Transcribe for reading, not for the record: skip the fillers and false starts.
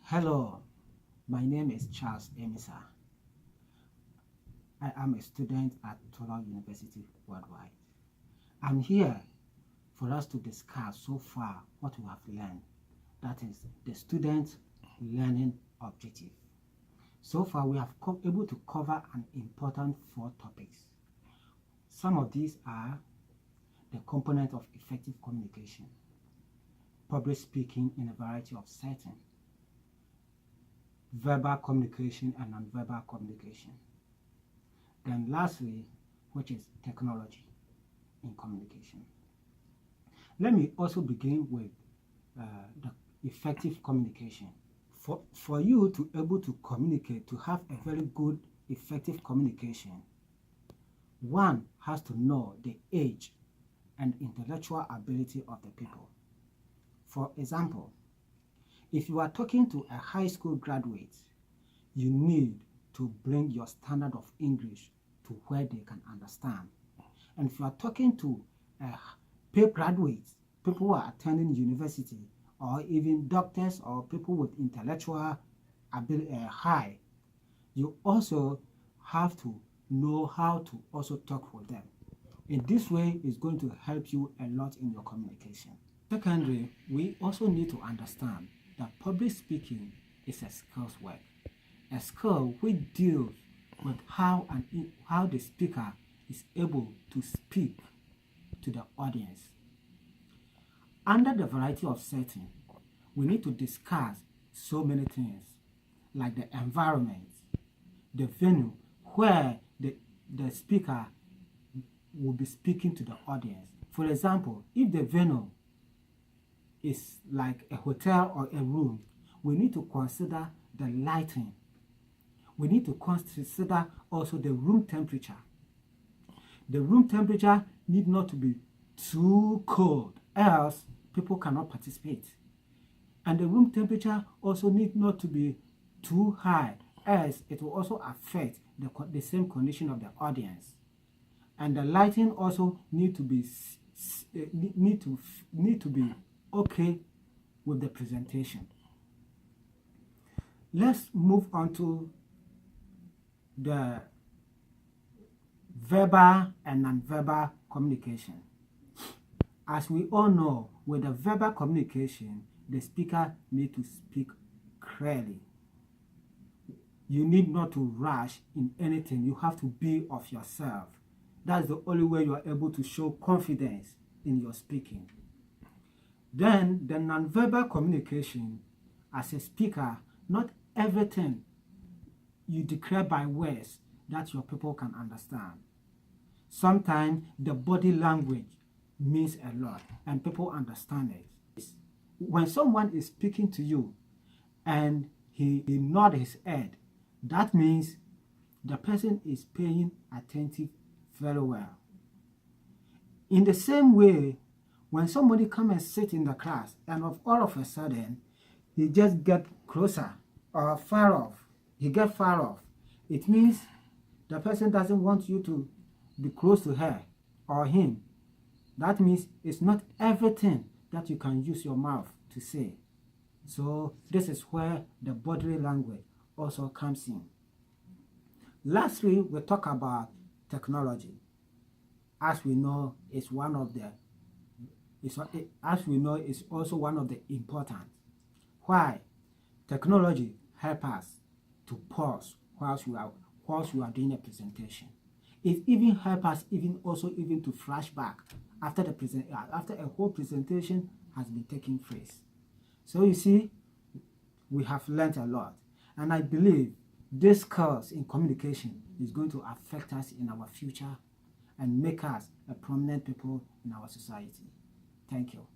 Hello, my name is Charles Amissah. I am a student at Total University Worldwide. I'm here for us to discuss so far what we have learned, that is the student learning objective. So far we have able to cover an important 4 topics. Some of these are the component of effective communication, public speaking in a variety of settings, verbal communication and non-verbal communication. Then lastly, which is technology in communication. Let me also begin with the effective communication. For you to be able to communicate, to have a very good effective communication, one has to know the age and intellectual ability of the people. For example, if you are talking to a high school graduate, you need to bring your standard of English to where they can understand. And if you are talking to paid graduates, people who are attending university, or even doctors or people with intellectual ability high, you also have to know how to also talk with them. In this way, it's going to help you a lot in your communication. Secondly, we also need to understand that public speaking is a skills work, a skill which deals with how the speaker is able to speak to the audience. Under the variety of settings, we need to discuss so many things, like the environment, the venue where the speaker will be speaking to the audience. For example, if the venue is like a hotel or a room, we need to consider the lighting. We need to consider also the room temperature. The room temperature need not to be too cold, else people cannot participate. And the room temperature also need not to be too high, else it will also affect the same condition of the audience. And the lighting also need to be okay with the presentation. Let's move on to the verbal and non-verbal communication. As we all know, with the verbal communication, the speaker needs to speak clearly. You need not to rush in anything. You have to be of yourself. That's the only way you are able to show confidence in your speaking. Then the non-verbal communication, as a speaker, not everything you declare by words that your people can understand. Sometimes the body language means a lot and people understand it. When someone is speaking to you and he nods his head, that means the person is paying attention very well. In the same way, when somebody comes and sits in the class and all of a sudden he just gets closer or far off, he gets far off, it means the person doesn't want you to be close to her or him. That means it's not everything that you can use your mouth to say. So this is where the body language also comes in. Lastly, we talk about technology. As we know, it's also one of the important. Why? Technology helps us to pause whilst you are doing a presentation. It even helps us even to flash back after a whole presentation has been taking place. So you see, we have learned a lot, and I believe this course in communication is going to affect us in our future and make us a prominent people in our society. Thank you.